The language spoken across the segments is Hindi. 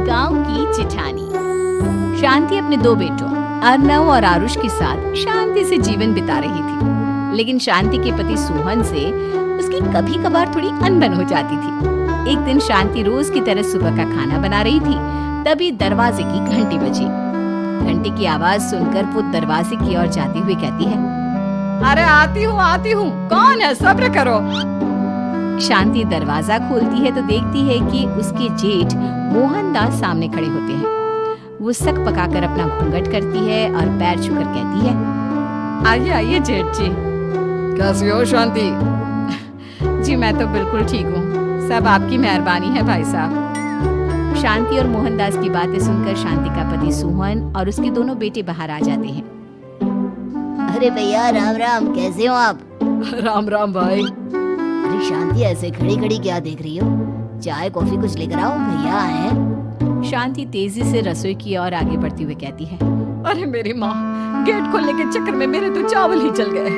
गांव की चिठानी। शांति अपने दो बेटों अर्नव और आरुष के साथ शांति से जीवन बिता रही थी, लेकिन शांति के पति सोहन से उसकी कभी कभार थोड़ी अनबन हो जाती थी। एक दिन शांति रोज की तरह सुबह का खाना बना रही थी, तभी दरवाजे की घंटी बजी। घंटी की आवाज सुनकर वो दरवाजे की ओर जाती हुई कहती है, अरे आती हूँ, कौन है, सब्र करो। शांति दरवाजा खोलती है तो देखती है कि उसके जेठ मोहनदास सामने खड़े होते हैं। वो सक पकाकर अपना घूंघट करती है और पैर छूकर कहती है, आइए आइए जेठ जी। कैसी हो शांति? जी मैं तो बिल्कुल ठीक हूँ, सब आपकी मेहरबानी है भाई साहब। शांति और मोहनदास की बातें सुनकर शांति का पति सोहन और उसके दोनों बेटे बाहर आ जाते हैं। अरे भैया राम राम, कैसे हो आप? राम राम भाई। अरे शांति ऐसे खड़ी खड़ी क्या देख रही हो? चाय कॉफी कुछ लेकर आओ, भैया आए हैं। शांति तेजी से रसोई की ओर आगे बढ़ती हुई कहती है, अरे मेरी माँ, गेट खोलने के चक्कर में मेरे तो चावल ही जल गए।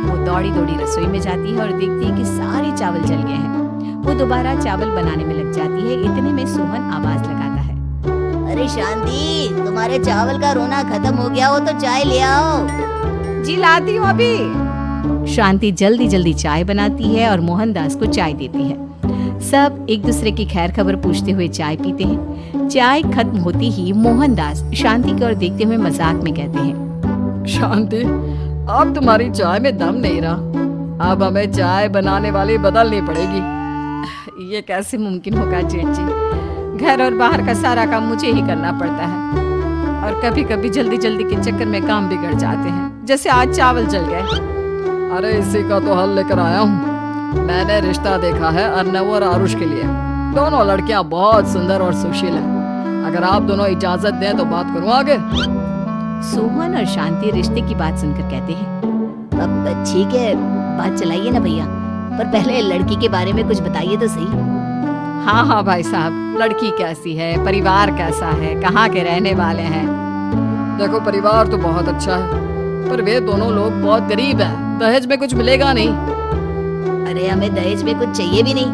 वो दौड़ी दौड़ी रसोई में जाती है और देखती है कि सारे चावल जल गए हैं। वो दोबारा चावल बनाने में लग जाती है। इतने में सोहन आवाज लगाता है, अरे शांति, तुम्हारे चावल का रोना खत्म हो गया हो तो चाय ले आओ। जी लाती हूँ अभी। शांति जल्दी जल्दी चाय बनाती है और मोहनदास को चाय देती है। सब एक दूसरे की खैर खबर पूछते हुए चाय पीते हैं। चाय खत्म होती ही मोहनदास शांति की ओर देखते हुए मजाक में कहते हैं, शांति, अब तुम्हारी चाय में दम नहीं रहा, अब हमें चाय बनाने वाली बदलनी पड़ेगी। ये कैसे मुमकिन होगा जेठ जी? घर और बाहर का सारा काम मुझे ही करना पड़ता है और कभी कभी जल्दी जल्दी के चक्कर में काम बिगड़ जाते हैं, जैसे आज चावल जल गए। अरे इसी का तो हल लेकर आया हूँ। मैंने रिश्ता देखा है अर्नव और आरुष के लिए। दोनों लड़कियां बहुत सुंदर और सुशील हैं। अगर आप दोनों इजाजत दें तो बात करूँ आगे। सोहन और शांति रिश्ते की बात सुनकर कहते हैं, अब ठीक है, बात चलाइए ना भैया, पर पहले लड़की के बारे में कुछ बताइए तो सही। हाँ हाँ भाई साहब, लड़की कैसी है, परिवार कैसा है, कहाँ के रहने वाले हैं? देखो परिवार तो बहुत अच्छा है, पर वे दोनों लोग बहुत गरीब हैं। दहेज में कुछ मिलेगा नहीं। अरे हमें दहेज में कुछ चाहिए भी नहीं,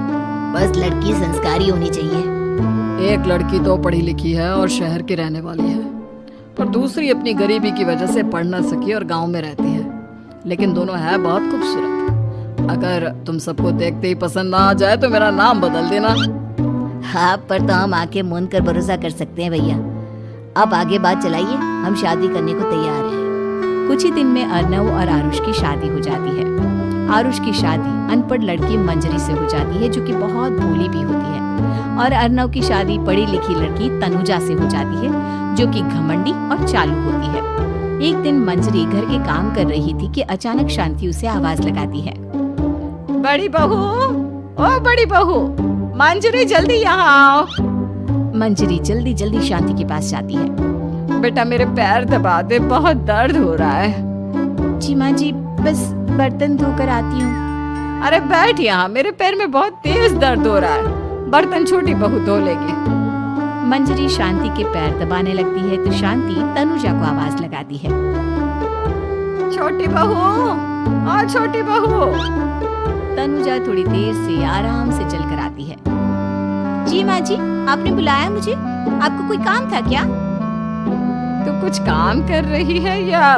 बस लड़की संस्कारी होनी चाहिए। एक लड़की तो पढ़ी लिखी है और शहर की रहने वाली है, पर दूसरी अपनी गरीबी की वजह से पढ़ न सकी और गांव में रहती है, लेकिन दोनों है बहुत खूबसूरत। अगर तुम सबको देखते ही पसंद ना आ जाए तो मेरा नाम बदल देना। हाँ, पर तो हम आके मूंद कर भरोसा कर सकते हैं भैया। आप आगे बात चलाइए, हम शादी करने को तैयार हैं। कुछ ही दिन में अर्नव और आरुष की शादी हो जाती है। आरुष की शादी अनपढ़ लड़की मंजरी से हो जाती है, जो कि बहुत भोली भी होती है, और अर्नव की शादी पढ़ी लिखी लड़की तनुजा से हो जाती है, जो कि घमंडी और चालू होती है। एक दिन मंजरी घर के काम कर रही थी कि अचानक शांति उसे आवाज लगाती है, बड़ी बहू, ओ बड़ी बहू, मंजरी जल्दी यहाँ आओ। मंजरी जल्दी जल्दी शांति के पास जाती है। बेटा मेरे पैर दबा दे, बहुत दर्द हो रहा है। जी माँ जी, बस बर्तन धोकर आती हूँ। अरे बैठ यहाँ, मेरे पैर में बहुत तेज दर्द हो रहा है, बर्तन छोटी बहू धो लेगी। मंजरी शांति के पैर दबाने लगती है तो शांति तनुजा को आवाज लगाती है, छोटी बहू, ओ छोटी बहू। तनुजा थोड़ी देर से आराम से चलकर आती है। जी माँ जी, आपने बुलाया मुझे? आपको कोई काम था क्या? तू कुछ काम कर रही है या?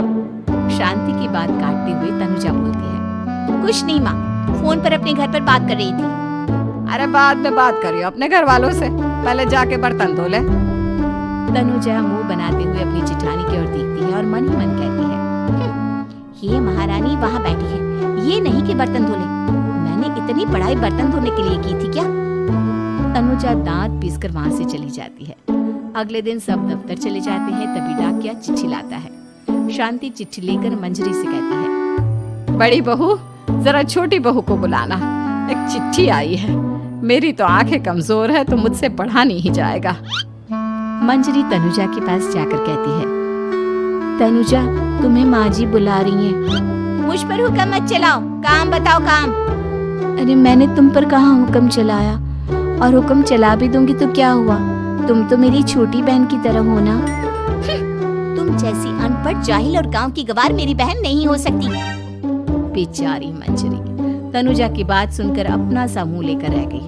शांति की बात काटते हुए तनुजा बोलती है, कुछ नहीं माँ, फोन पर अपने घर पर बात कर रही थी। अरे बाद में बात करियो अपने घर वालों से, पहले जाके बर्तन धो ले। तनुजा मुंह बनाते हुए अपनी जेठानी की ओर देखती है और मन ही मन कहती है, ये महारानी वहाँ बैठी है, ये नहीं कि बर्तन धो ले। मैंने इतनी पढ़ाई बर्तन धोने के लिए की थी क्या? तनुजा दांत पीसकर वहाँ से चली जाती है। अगले दिन सब दफ्तर चले जाते हैं, तभी डाकिया चिट्ठी लाता है। शांति चिट्ठी लेकर मंजरी से कहती है, बड़ी बहू, जरा छोटी बहू को बुलाना, एक चिट्ठी आई है। मेरी तो आंखें कमजोर है तो मुझसे पढ़ा नहीं जाएगा। मंजरी तनुजा के पास जाकर कहती है, तनुजा, तुम्हें माँ जी बुला रही हैं। मुझ पर हुक्म मत चलाओ, काम बताओ काम। अरे मैंने तुम पर कहाँ हुक्म चलाया, और हुक्म चला भी दूंगी तो क्या हुआ, तुम तो मेरी छोटी बहन की तरह हो ना। तुम जैसी अनपढ़, जाहिल और गांव की गवार मेरी बहन नहीं हो सकती। बेचारी मंजरी तनुजा की बात सुनकर अपना सा मुंह लेकर रह गई।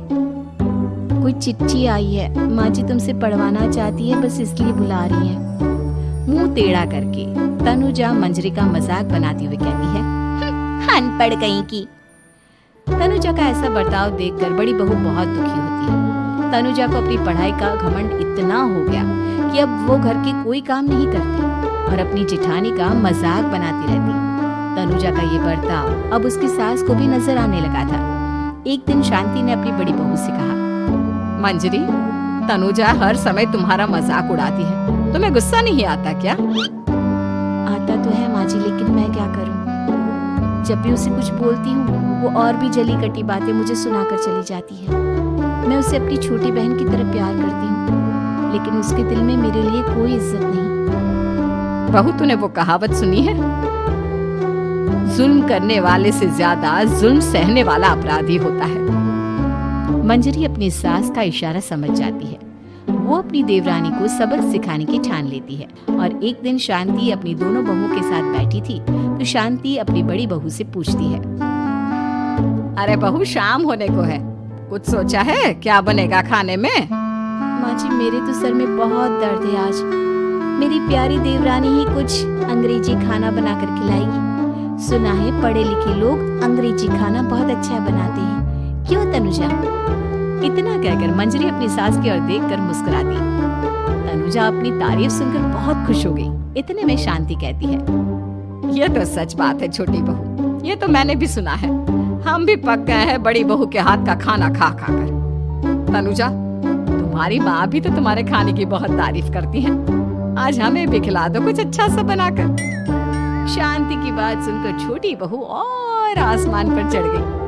कोई चिट्ठी आई है, माँ जी तुमसे पढ़वाना चाहती है, बस इसलिए बुला रही है। मुंह टेढ़ा करके तनुजा मंजरी का मजाक बनाती हुए कहती है, अनपढ़ कहीं की। तनुजा का ऐसा बर्ताव देखकर बड़ी बहू बहुत दुखी होती है। तनुजा को अपनी पढ़ाई का घमंड इतना हो गया कि अब वो घर के कोई काम नहीं करती और अपनी जेठानी का मजाक बनाती रहती। तनुजा का ये बर्ताव अब उसकी सास को भी नजर आने लगा था। एक दिन शांति ने अपनी बड़ी बहू से कहा, मंजरी, तनुजा हर समय तुम्हारा मजाक उड़ाती है, तुम्हें गुस्सा नहीं आता क्या? आता तो है माँ जी, लेकिन मैं क्या करूं? जब भी उसे कुछ बोलती हूँ वो और भी जली कटी बातें मुझे सुनाकर चली जाती है। मैं उसे अपनी छोटी बहन की तरह प्यार करती हूँ, लेकिन उसके दिल में मेरे लिए कोई इज्जत नहीं। बहू, तूने वो कहावत सुनी है, जुल्म करने वाले से ज्यादा जुल्म सहने वाला अपराधी होता है। मंजरी अपनी सास का इशारा समझ जाती है। वो अपनी देवरानी को सबक सिखाने की ठान लेती है और एक दिन शांति अपनी दोनों बहुओं के साथ बैठी थी तो शांति अपनी बड़ी बहू से पूछती है, अरे बहू, शाम होने को है, कुछ सोचा है क्या बनेगा खाने में? माँ जी, मेरे तो सर में बहुत दर्द है आज। मेरी प्यारी देवरानी ही कुछ अंग्रेजी खाना बनाकर खिलाएगी। सुना है पढ़े लिखे लोग अंग्रेजी खाना बहुत अच्छा बनाते हैं, क्यों तनुजा? इतना कहकर मंजरी अपनी सास की ओर देखकर मुस्कुराती। तनुजा अपनी तारीफ सुनकर बहुत खुश हो गई। इतने में शांति कहती है, ये तो सच बात है छोटी बहू, ये तो मैंने भी सुना है। हम भी पक गए हैं बड़ी बहू के हाथ का खाना खा खा कर। तनुजा, तुम्हारी माँ भी तो तुम्हारे खाने की बहुत तारीफ करती है, आज हमें भी खिला दो कुछ अच्छा सा बनाकर। शांति की बात सुनकर छोटी बहू और आसमान पर चढ़ गई,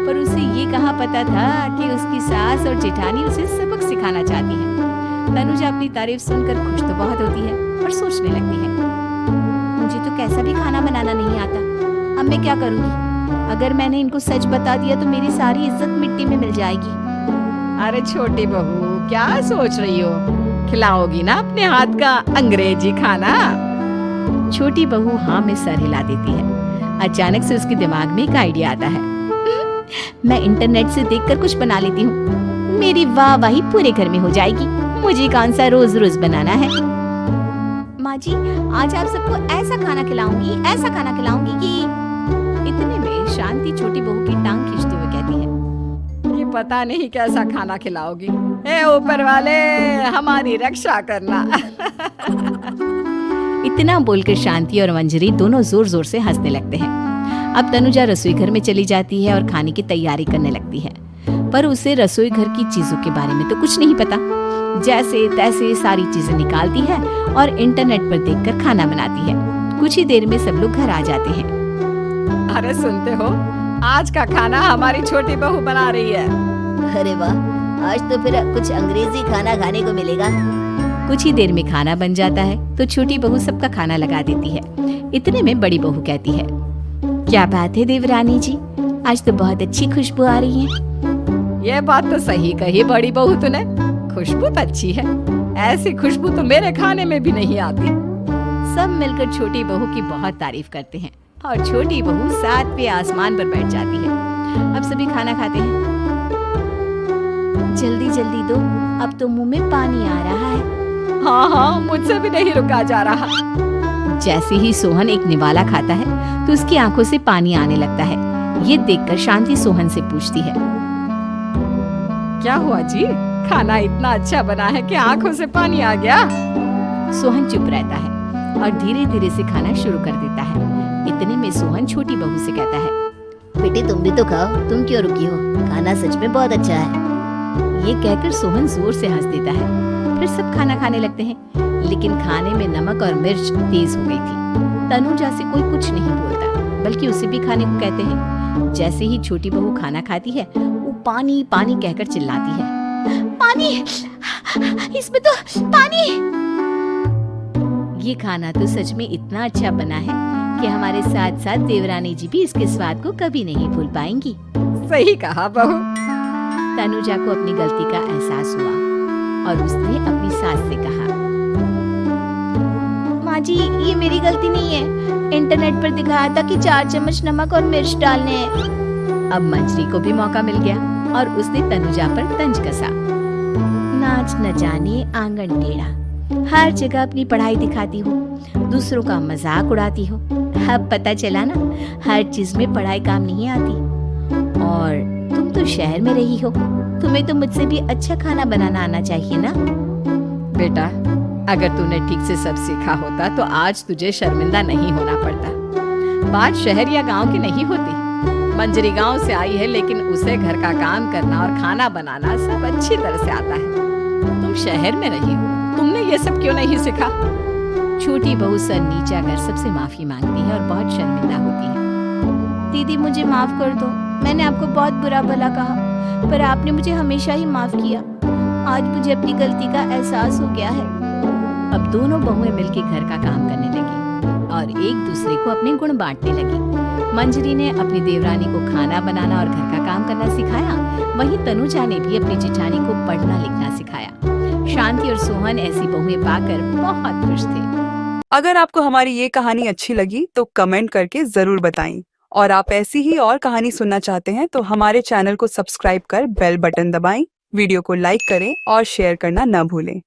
पर उसे ये कहाँ पता था कि उसकी सास और जेठानी उसे सबक सिखाना चाहती है। तनुजा अपनी तारीफ सुनकर खुश तो बहुत होती है पर सोचने लगती है, मुझे तो कैसा भी खाना बनाना नहीं आता, अब मैं क्या करूँगी? अगर मैंने इनको सच बता दिया तो मेरी सारी इज्जत मिट्टी में मिल जाएगी। अरे छोटी बहू, क्या सोच रही हो? खिलाओगी ना अपने हाथ का अंग्रेजी खाना? छोटी बहू हाँ में सर हिला देती है। अचानक से उसके दिमाग में एक आइडिया आता है, मैं इंटरनेट से देखकर कुछ बना लेती हूँ, मेरी वाहवाही पूरे घर में हो जाएगी। मुझे कौन सा रोज रोज बनाना है। माँ जी, आज आप सबको ऐसा खाना खिलाऊंगी, ऐसा खाना खिलाऊंगी कि। इतने में शांति छोटी बहू की टांग खींचते हुए कहती है, ये पता नहीं कैसा खाना खिलाओगी, ए ऊपर वाले हमारी रक्षा करना। इतना बोलकर शांति और मंजरी दोनों जोर जोर से हंसने लगते हैं। अब तनुजा रसोई घर में चली जाती है और खाने की तैयारी करने लगती है, पर उसे रसोई घर की चीजों के बारे में तो कुछ नहीं पता। जैसे तैसे सारी चीजें निकालती है और इंटरनेट पर देखकर खाना बनाती है। कुछ ही देर में सब लोग घर आ जाते हैं। अरे सुनते हो, आज का खाना हमारी छोटी बहू बना रही है। अरे वाह, आज तो फिर कुछ अंग्रेजी खाना खाने को मिलेगा। कुछ ही देर में खाना बन जाता है तो छोटी बहू सबका खाना लगा देती है। इतने में बड़ी बहू कहती है, क्या बात है देवरानी जी, आज तो बहुत अच्छी खुशबू आ रही है। ये बात तो सही कही बड़ी बहू तूने, खुशबू तो अच्छी है, ऐसी खुशबू तो मेरे खाने में भी नहीं आती। सब मिलकर छोटी बहू की बहुत तारीफ करते हैं और छोटी बहू 7वें आसमान पर बैठ जाती है। अब सभी खाना खाते हैं। जल्दी जल्दी दो, अब तो मुंह में पानी आ रहा है। हाँ हाँ, मुझसे भी नहीं रुका जा रहा। जैसे ही सोहन एक निवाला खाता है तो उसकी आंखों से पानी आने लगता है। ये देखकर शांति सोहन से पूछती है, क्या हुआ जी, खाना इतना अच्छा बना है कि आंखों से पानी आ गया? सोहन चुप रहता है और धीरे धीरे से खाना शुरू कर देता है। इतने में सोहन छोटी बहू से कहता है, बेटी तुम भी तो खाओ, तुम क्यों रुकी हो, खाना सच में बहुत अच्छा है। ये कहकर सोहन जोर से हंस देता है। फिर सब खाना खाने लगते हैं, लेकिन खाने में नमक और मिर्च तेज हो गई थी। तनुजा से कोई कुछ नहीं बोलता, बल्कि उसे भी खाने को कहते हैं। जैसे ही छोटी बहू खाना खाती है वो पानी पानी कहकर चिल्लाती है, पानी, इसमें तो पानी। ये खाना तो सच में इतना अच्छा बना है कि हमारे साथ साथ देवरानी जी भी इसके स्वाद को कभी नहीं भूल पाएंगी। सही कहा बहू। तनुजा को अपनी गलती का एहसास हुआ और उसने अपनी सास से कहा, माँ जी ये मेरी गलती नहीं है, इंटरनेट पर दिखाया था कि 4 चम्मच नमक और मिर्च डालने हैं। अब मंजरी को भी मौका मिल गया और उसने तनुजा पर तंज कसा। आज न जाने आंगन टेढ़ा, हर जगह अपनी पढ़ाई दिखाती हो, दूसरों का मजाक उड़ाती हो। अब पता चला ना, हर चीज में पढ़ाई काम नहीं आती। और तुम तो शहर में रही हो, तुम्हें तो मुझसे भी अच्छा खाना बनाना आना चाहिए ना। बेटा, अगर तूने ठीक से सब सीखा होता तो आज तुझे शर्मिंदा नहीं होना पड़ता। बात शहर या गांव की नहीं होती। मंजरी गांव से आई है, लेकिन उसे घर का काम करना और खाना बनाना सब अच्छी तरह से आता है। तुम शहर में रही हो, तुमने ये सब क्यों नहीं सीखा? छोटी बहू सर नीचा कर सबसे माफी मांगती है और बहुत शर्मिंदा होती है। दीदी मुझे माफ कर दो, मैंने आपको बहुत बुरा भला कहा, पर आपने मुझे हमेशा ही माफ किया। आज मुझे अपनी गलती का एहसास हो गया है। अब दोनों बहुएं मिलकर घर का काम करने लगी और एक दूसरे को अपने गुण बांटने लगी। मंजरी ने अपनी देवरानी को खाना बनाना और घर का काम करना सिखाया, वहीं तनुजा ने भी अपनी जेठानी को पढ़ना लिखना सिखाया। शांति और सोहन ऐसी बहुएं पाकर बहुत खुश थे। अगर आपको हमारी ये कहानी अच्छी लगी तो कमेंट करके जरूर बताएं, और आप ऐसी ही और कहानी सुनना चाहते हैं तो हमारे चैनल को सब्सक्राइब कर बेल बटन दबाएं, वीडियो को लाइक करें और शेयर करना न भूलें।